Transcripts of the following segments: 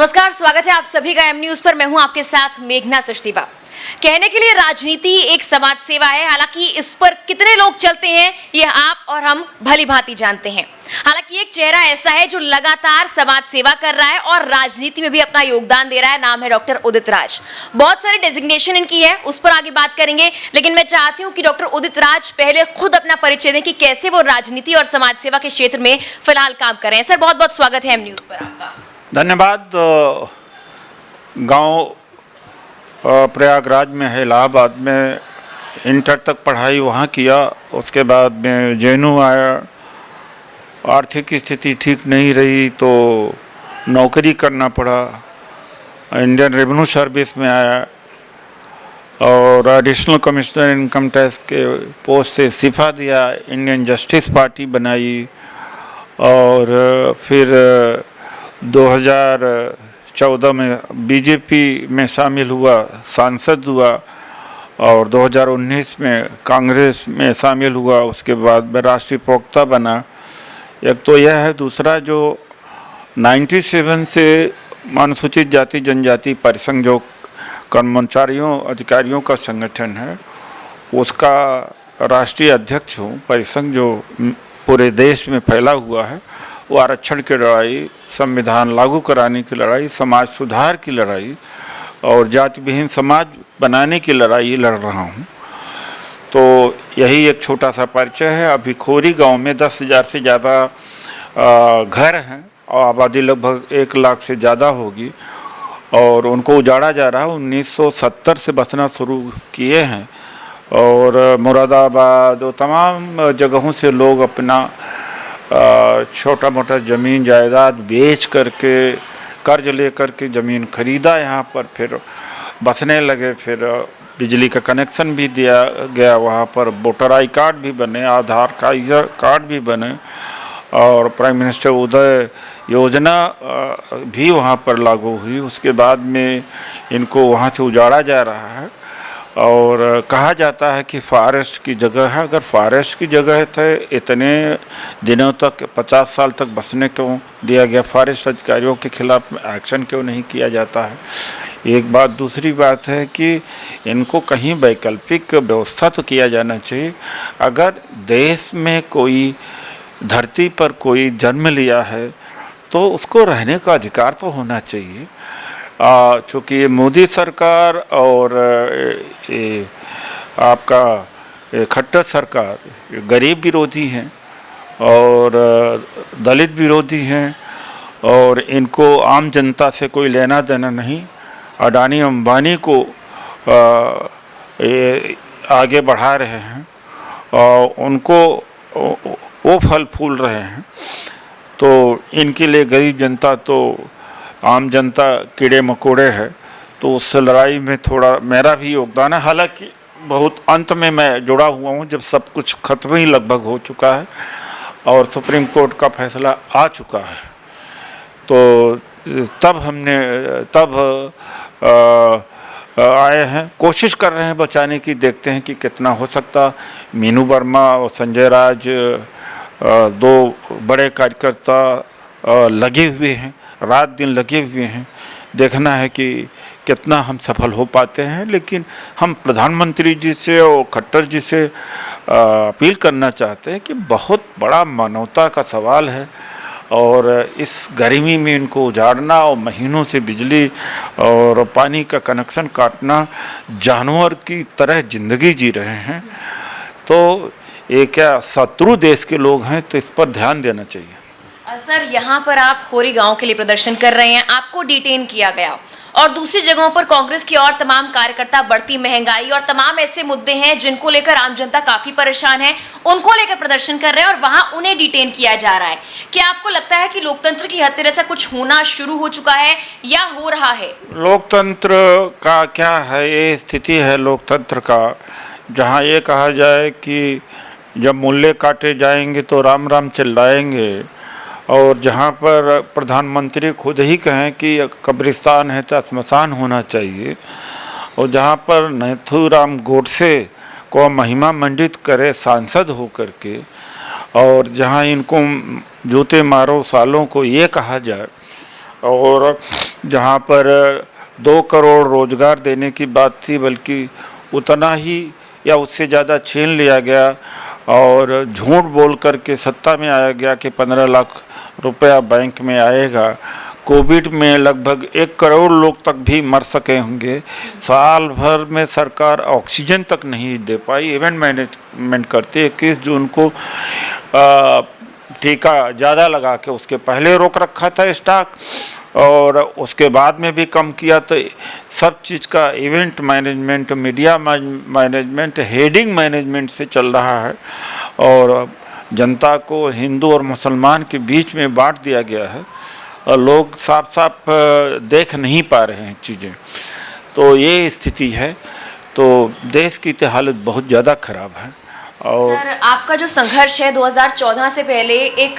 नमस्कार, स्वागत है आप सभी का एम न्यूज पर। मैं हूं आपके साथ मेघना सचदेवा। कहने के लिए राजनीति एक समाज सेवा है, हालांकि इस पर कितने लोग चलते हैं यह आप और हम भली भांति जानते हैं। हालांकि एक चेहरा ऐसा है जो लगातार समाज सेवा कर रहा है और राजनीति में भी अपना योगदान दे रहा है। नाम है डॉक्टर उदित राज। बहुत सारे डेजिग्नेशन इनकी है, उस पर आगे बात करेंगे, लेकिन मैं चाहती हूं कि डॉक्टर उदित राज पहले खुद अपना परिचय दें कि कैसे वो राजनीति और समाज सेवा के क्षेत्र में फिलहाल काम कर रहे हैं। सर, बहुत बहुत स्वागत है एम न्यूज पर आपका। धन्यवाद। गांव प्रयागराज में है, इलाहाबाद में इंटर तक पढ़ाई वहाँ किया। उसके बाद में जेएनयू आया। आर्थिक स्थिति ठीक नहीं रही तो नौकरी करना पड़ा। इंडियन रेवेन्यू सर्विस में आया और एडिशनल कमिश्नर इनकम टैक्स के पोस्ट से इस्तीफा दिया। इंडियन जस्टिस पार्टी बनाई और फिर 2014 में बीजेपी में शामिल हुआ, सांसद हुआ और 2019 में कांग्रेस में शामिल हुआ। उसके बाद मैं राष्ट्रीय प्रवक्ता बना। एक तो यह है, दूसरा जो 97 से अनुसूचित जाति जनजाति परिसंघ जो कर्मचारियों अधिकारियों का संगठन है उसका राष्ट्रीय अध्यक्ष हूँ। परिसंघ जो पूरे देश में फैला हुआ है, वो आरक्षण की लड़ाई, संविधान लागू कराने की लड़ाई, समाज सुधार की लड़ाई और जाति विहीन समाज बनाने की लड़ाई लड़ रहा हूँ। तो यही एक छोटा सा परिचय है। अभी खोरी गांव में 10,000 से ज़्यादा घर हैं और आबादी लगभग 1 लाख से ज़्यादा होगी और उनको उजाड़ा जा रहा है। 1970 से बसना शुरू किए हैं और मुरादाबाद और तमाम जगहों से लोग अपना छोटा मोटा ज़मीन जायदाद बेच करके, कर्ज ले करके ज़मीन खरीदा यहाँ पर, फिर बसने लगे। फिर बिजली का कनेक्शन भी दिया गया, वहाँ पर वोटर आई कार्ड भी बने, आधार कार्ड भी बने और प्राइम मिनिस्टर उदय योजना भी वहाँ पर लागू हुई। उसके बाद में इनको वहाँ से उजाड़ा जा रहा है और कहा जाता है कि फॉरेस्ट की जगह है। अगर फॉरेस्ट की जगह है तो इतने दिनों तक 50 साल तक बसने क्यों दिया गया? फॉरेस्ट अधिकारियों के खिलाफ एक्शन क्यों नहीं किया जाता है? एक बात। दूसरी बात है कि इनको कहीं वैकल्पिक व्यवस्था तो किया जाना चाहिए। अगर देश में कोई धरती पर कोई जन्म लिया है तो उसको रहने का अधिकार तो होना चाहिए। चूँकि मोदी सरकार और आपका खट्टर सरकार गरीब विरोधी हैं और दलित विरोधी हैं और इनको आम जनता से कोई लेना देना नहीं। अडानी अंबानी को आगे बढ़ा रहे हैं और उनको वो फल फूल रहे हैं। तो इनके लिए गरीब जनता, तो आम जनता कीड़े मकोड़े है। तो उस लड़ाई में थोड़ा मेरा भी योगदान है। हालांकि बहुत अंत में मैं जुड़ा हुआ हूँ, जब सब कुछ खत्म ही लगभग हो चुका है और सुप्रीम कोर्ट का फैसला आ चुका है। तो तब आए हैं, कोशिश कर रहे हैं बचाने की। देखते हैं कि कितना हो सकता। मीनू वर्मा और संजय राज 2 बड़े कार्यकर्ता लगे हुए हैं, रात दिन लगे हुए हैं। देखना है कि कितना हम सफल हो पाते हैं। लेकिन हम प्रधानमंत्री जी से और खट्टर जी से अपील करना चाहते हैं कि बहुत बड़ा मानवता का सवाल है और इस गर्मी में इनको उजाड़ना और महीनों से बिजली और पानी का कनेक्शन काटना, जानवर की तरह ज़िंदगी जी रहे हैं। तो ये क्या शत्रु देश के लोग हैं? तो इस पर ध्यान देना चाहिए। सर, यहाँ पर आप खोरी गांव के लिए प्रदर्शन कर रहे हैं, आपको डिटेन किया गया और दूसरी जगहों पर कांग्रेस की और तमाम कार्यकर्ता बढ़ती महंगाई और तमाम ऐसे मुद्दे हैं जिनको लेकर आम जनता काफी परेशान है, उनको लेकर प्रदर्शन कर रहे हैं और वहां उन्हें डिटेन किया जा रहा है। क्या आपको लगता है कि लोकतंत्र की हद तक ऐसा कुछ होना शुरू हो चुका है या हो रहा है? लोकतंत्र का क्या है? ये स्थिति है लोकतंत्र का, जहाँ ये कहा जाए कि जब मूल्य काटे जाएंगे तो राम राम चिल्लाएंगे और जहाँ पर प्रधानमंत्री खुद ही कहें कि कब्रिस्तान है तो श्मशान होना चाहिए और जहाँ पर नथुराम गोडसे को महिमा मंडित करे सांसद हो करके और जहाँ इनको जूते मारो सालों को ये कहा जाए और जहाँ पर 2 करोड़ रोजगार देने की बात थी, बल्कि उतना ही या उससे ज़्यादा छीन लिया गया और झूठ बोल करके सत्ता में आया गया कि 15 लाख रुपया बैंक में आएगा। कोविड में लगभग 1 करोड़ लोग तक भी मर सके होंगे। साल भर में सरकार ऑक्सीजन तक नहीं दे पाई। इवेंट मैनेजमेंट करती है, 21 जून को टीका ज़्यादा लगा के उसके पहले रोक रखा था स्टॉक, और उसके बाद में भी कम किया। तो सब चीज़ का event management, media management, heading management से चल रहा है, और जनता को हिंदू और मुसलमान के बीच में बांट दिया गया है और लोग साफ साफ देख नहीं पा रहे हैं चीज़ें। तो ये स्थिति है। तो देश की तो हालत बहुत ज़्यादा ख़राब है। और सर, आपका जो संघर्ष है 2014 से पहले एक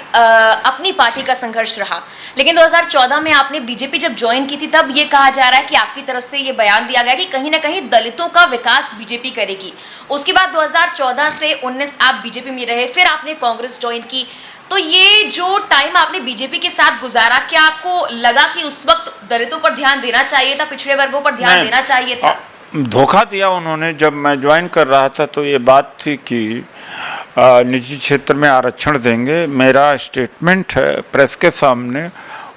अपनी पार्टी का संघर्ष रहा, लेकिन 2014 में आपने बीजेपी जब ज्वाइन की थी तब ये कहा जा रहा है कि आपकी तरफ से ये बयान दिया गया कि कहीं ना कहीं दलितों का विकास बीजेपी करेगी। उसके बाद 2014 से 19 आप बीजेपी में रहे, फिर आपने कांग्रेस ज्वाइन की। तो ये जो टाइम आपने बीजेपी के साथ गुजारा, क्या आपको लगा कि उस वक्त दलितों पर ध्यान देना चाहिए था, पिछड़े वर्गों पर ध्यान देना चाहिए था? धोखा दिया उन्होंने। जब मैं ज्वाइन कर रहा था तो ये बात थी कि निजी क्षेत्र में आरक्षण देंगे, मेरा स्टेटमेंट है प्रेस के सामने।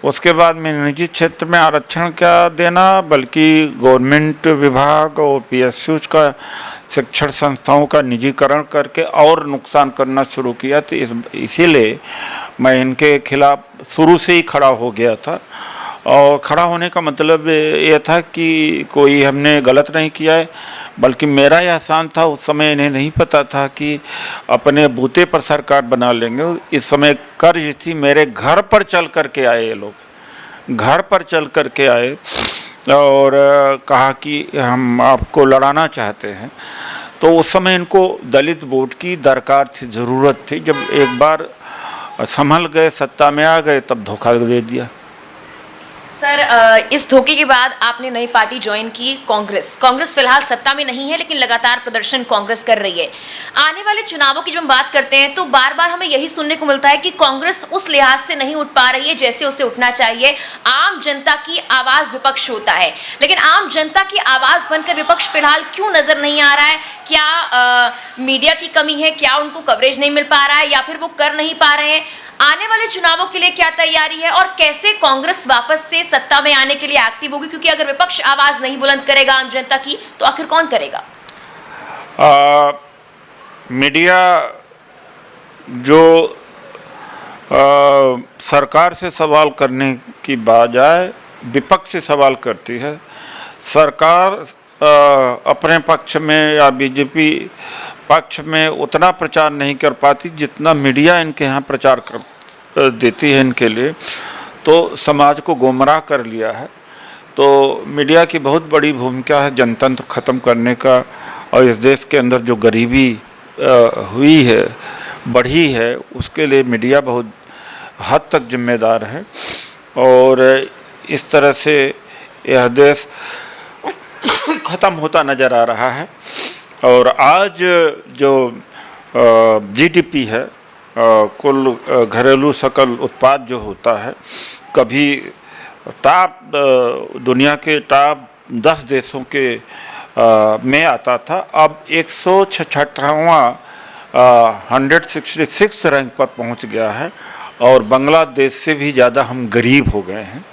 उसके बाद में निजी क्षेत्र में आरक्षण क्या देना, बल्कि गवर्नमेंट विभाग और पीएसयूज का, शिक्षण संस्थाओं का निजीकरण करके और नुकसान करना शुरू किया। तो इसीलिए मैं इनके खिलाफ शुरू से ही खड़ा हो गया था। और खड़ा होने का मतलब ये था कि कोई हमने गलत नहीं किया है, बल्कि मेरा यह एहसान था। उस समय इन्हें नहीं पता था कि अपने बूते पर सरकार बना लेंगे। इस समय कर्ज थी, मेरे घर पर चल कर के आए ये लोग, घर पर चल कर के आए और कहा कि हम आपको लड़ाना चाहते हैं। तो उस समय इनको दलित वोट की दरकार थी, ज़रूरत थी। जब एक बार संभल गए, सत्ता में आ गए, तब धोखा दे दिया। सर, इस धोखे के बाद आपने नई पार्टी ज्वाइन की, कांग्रेस फिलहाल सत्ता में नहीं है, लेकिन लगातार प्रदर्शन कांग्रेस कर रही है। आने वाले चुनावों की जब हम बात करते हैं तो बार बार हमें यही सुनने को मिलता है कि कांग्रेस उस लिहाज से नहीं उठ पा रही है जैसे उसे उठना चाहिए। आम जनता की आवाज विपक्ष होता है, लेकिन आम जनता की आवाज बनकर विपक्ष फिलहाल क्यों नजर नहीं आ रहा है? क्या मीडिया की कमी है? क्या उनको कवरेज नहीं मिल पा रहा है, या फिर वो कर नहीं पा रहे हैं? आने वाले चुनावों के लिए क्या तैयारी है, और कैसे कांग्रेस वापस से सत्ता में आने के लिए एक्टिव होगी? क्योंकि अगर विपक्ष आवाज नहीं बुलंद करेगा आम जनता की, तो आखिर कौन करेगा? मीडिया जो सरकार से सवाल करने की बजाय विपक्ष से सवाल करती है। सरकार अपने पक्ष में या बीजेपी पक्ष में उतना प्रचार नहीं कर पाती जितना मीडिया इनके यहाँ प्रचार कर देती है इनके लिए। तो समाज को गुमराह कर लिया है। तो मीडिया की बहुत बड़ी भूमिका है जनतंत्र ख़त्म करने का, और इस देश के अंदर जो गरीबी हुई है, बढ़ी है, उसके लिए मीडिया बहुत हद तक जिम्मेदार है। और इस तरह से यह देश ख़त्म होता नज़र आ रहा है। और आज जो जीडीपी है, कुल घरेलू सकल उत्पाद जो होता है, कभी टॉप दुनिया के टॉप 10 देशों के में आता था, अब 166वां 166 रैंक पर पहुंच गया है, और बांग्लादेश से भी ज़्यादा हम गरीब हो गए हैं।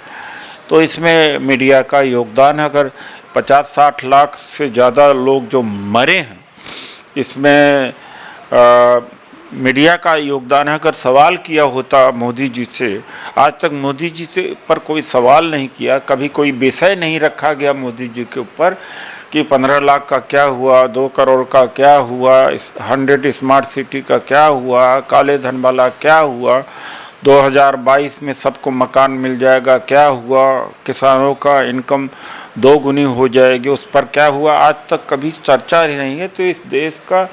तो इसमें मीडिया का योगदान है। अगर 50-60 लाख से ज़्यादा लोग जो मरे हैं, इसमें मीडिया का योगदान है। अगर सवाल किया होता मोदी जी से, आज तक मोदी जी से पर कोई सवाल नहीं किया, कभी कोई विषय नहीं रखा गया मोदी जी के ऊपर कि 15 लाख का क्या हुआ, 2 करोड़ का क्या हुआ, 100 स्मार्ट सिटी का क्या हुआ, काले धन वाला क्या हुआ, 2022 में सबको मकान मिल जाएगा क्या हुआ, किसानों का इनकम 2 गुनी हो जाएगी, उस पर क्या हुआ, आज तक कभी चर्चा ही नहीं है। तो इस देश का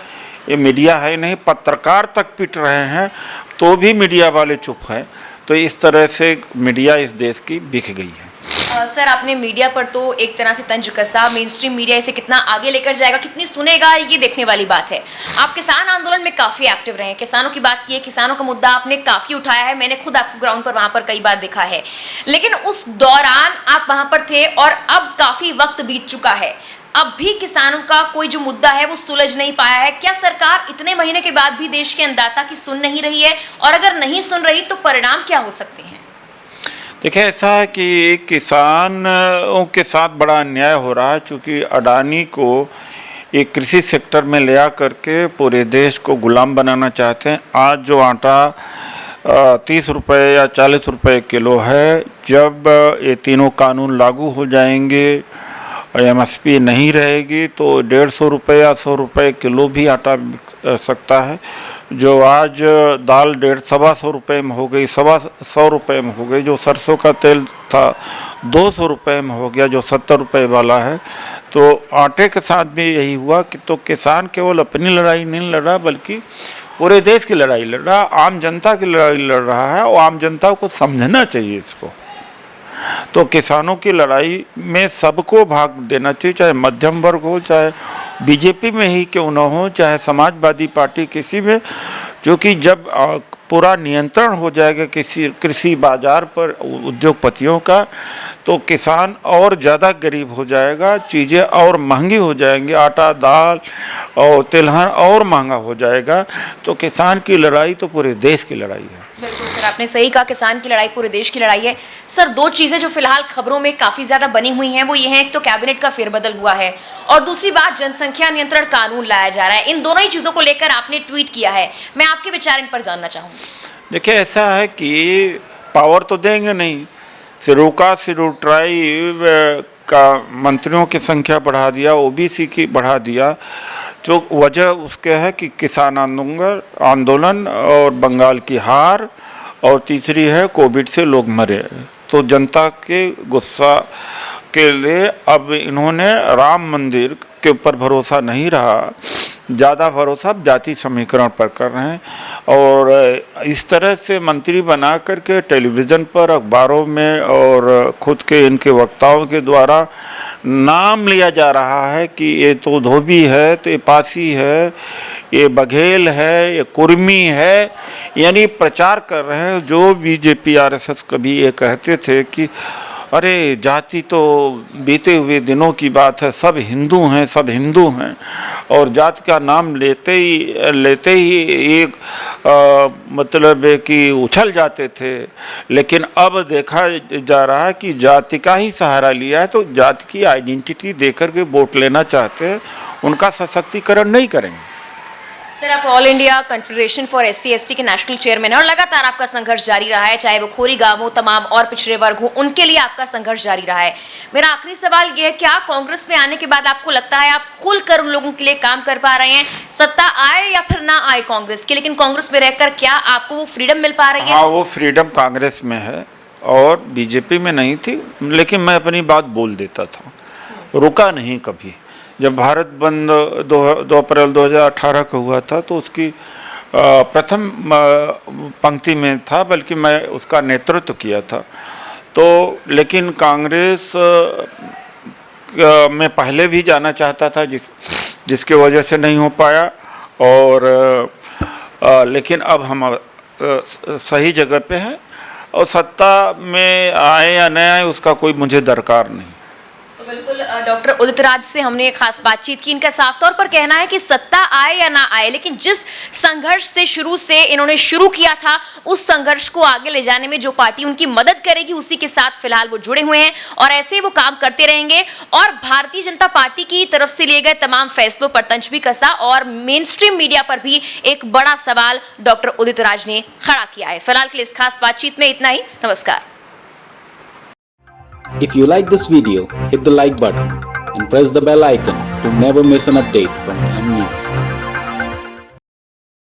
ये मीडिया है नहीं, पत्रकार तक पिट रहे हैं तो भी मीडिया वाले चुप हैं। तो इस तरह से मीडिया इस देश की बिक गई है। सर आपने मीडिया पर तो एक तरह से तंज कसा, मेन स्ट्रीम मीडिया इसे कितना आगे लेकर जाएगा, कितनी सुनेगा, ये देखने वाली बात है। आप किसान आंदोलन में काफी एक्टिव रहे हैं, किसानों की बात की है, किसानों का मुद्दा आपने काफी उठाया है, मैंने खुद आपको ग्राउंड पर वहां पर कई बार देखा है। लेकिन उस दौरान आप वहां पर थे और अब काफी वक्त बीत चुका है, अब भी किसानों का कोई जो मुद्दा है वो सुलझ नहीं पाया है। क्या सरकार इतने महीने के बाद भी देश के अन्नदाता की सुन नहीं रही है, और अगर नहीं सुन रही तो परिणाम क्या हो सकते हैं? देखिए, ऐसा है कि किसानों के साथ बड़ा अन्याय हो रहा है, चूँकि अडानी को एक कृषि सेक्टर में ले आ करके पूरे देश को गुलाम बनाना चाहते हैं। आज जो आटा 30 रुपये या 40 रुपये किलो है, जब ये तीनों कानून लागू हो जाएंगे, MSP नहीं रहेगी, तो 150 रुपये या 100 रुपये किलो भी आटा बिक सकता है। जो आज दाल 150 रुपये में हो गई, 100 रुपये में हो गई। जो सरसों का तेल था 200 रुपये में हो गया, जो 70 रुपये वाला है। तो आटे के साथ भी यही हुआ कि तो किसान केवल अपनी लड़ाई नहीं लड़ रहा, बल्कि पूरे देश की लड़ाई लड़ रहा, आम जनता की लड़ाई लड़ रहा है, और आम जनता को समझना चाहिए इसको। तो किसानों की लड़ाई में सबको भाग देना चाहिए, चाहे मध्यम वर्ग हो, चाहे बीजेपी में ही क्यों न हो, चाहे समाजवादी पार्टी किसी में, क्योंकि जब पूरा नियंत्रण हो जाएगा किसी कृषि बाजार पर उद्योगपतियों का, तो किसान और ज़्यादा गरीब हो जाएगा, चीज़ें और महंगी हो जाएंगी, आटा दाल और तिलहन और महंगा हो जाएगा। तो किसान की लड़ाई तो पूरे देश की लड़ाई है। बिल्कुल सर, आपने सही कहा, किसान की लड़ाई पूरे देश की लड़ाई है। सर, दो चीजें जो फिलहाल खबरों में काफी ज्यादा बनी हुई हैं वो ये हैं, एक तो कैबिनेट का फेरबदल हुआ है, और दूसरी बात जनसंख्या नियंत्रण कानून लाया जा रहा है। इन दोनों ही चीजों को लेकर आपने ट्वीट किया है, मैं आपके विचार इन पर जानना चाहूंगी। देखिए, ऐसा है कि पावर तो देंगे नहीं, शेड्यूल ट्राइब का मंत्रियों की संख्या बढ़ा दिया, OBC की बढ़ा दिया। जो वजह उसके है कि किसान आंदोलन और बंगाल की हार, और तीसरी है कोविड से लोग मरे। तो जनता के गुस्सा के लिए अब इन्होंने राम मंदिर के ऊपर भरोसा नहीं रहा, ज़्यादा भरोसा जाति समीकरण पर कर रहे हैं। और इस तरह से मंत्री बना करके टेलीविज़न पर, अखबारों में और खुद के इनके वक्ताओं के द्वारा नाम लिया जा रहा है कि ये तो धोबी है, तो ये पासी है, ये बघेल है, ये कुर्मी है, यानी प्रचार कर रहे हैं। जो BJP RSS कभी ये कहते थे कि अरे जाति तो बीते हुए दिनों की बात है, सब हिंदू हैं, सब हिंदू हैं, और जाति का नाम लेते ही एक मतलब है कि उछल जाते थे। लेकिन अब देखा जा रहा है कि जाति का ही सहारा लिया है, तो जाति की आइडेंटिटी देकर के वोट लेना चाहते हैं, उनका सशक्तिकरण नहीं करेंगे। सर, आप all India confederation for SC/ST के नेशनल चेयरमैन हैं, और लगातार आपका संघर्ष जारी रहा है, चाहे वो खोरी गांव हो, तमाम और पिछड़े वर्ग हो, उनके लिए आपका संघर्ष जारी रहा है। मेरा आखिरी सवाल ये है, क्या कांग्रेस में आने के बाद आपको लगता है आप खुलकर उन लोगों के लिए काम कर पा रहे हैं? सत्ता आए या फिर ना आए कांग्रेस की, लेकिन कांग्रेस में रहकर क्या आपको वो फ्रीडम मिल पा रही है? हाँ, वो फ्रीडम कांग्रेस में है और BJP में नहीं थी, लेकिन मैं अपनी बात बोल देता था, रुका नहीं कभी। जब भारत बंद 2 अप्रैल 2018 को हुआ था, तो उसकी प्रथम पंक्ति में था, बल्कि मैं उसका नेतृत्व किया था। तो लेकिन कांग्रेस में पहले भी जाना चाहता था, जिसके वजह से नहीं हो पाया। और लेकिन अब हम सही जगह पे हैं, और सत्ता में आए या न आए उसका कोई मुझे दरकार नहीं। तो बिल्कुल डॉक्टर उदित राज से हमने एक खास बातचीत की। इनका साफ तौर पर कहना है कि सत्ता आए या ना आए, लेकिन जिस संघर्ष से शुरू से इन्होंने शुरू किया था, उस संघर्ष को आगे ले जाने में जो पार्टी उनकी मदद करेगी, उसी के साथ फिलहाल वो जुड़े हुए हैं, और ऐसे ही वो काम करते रहेंगे। और भारतीय जनता पार्टी की तरफ से लिए गए तमाम फैसलों पर तंज भी कसा, और मेन स्ट्रीम मीडिया पर भी एक बड़ा सवाल डॉक्टर उदित राज ने खड़ा किया है। फिलहाल के लिए इस खास बातचीत में इतना ही। नमस्कार। If you like this video, hit the like button and press the bell icon to never miss an update from M News.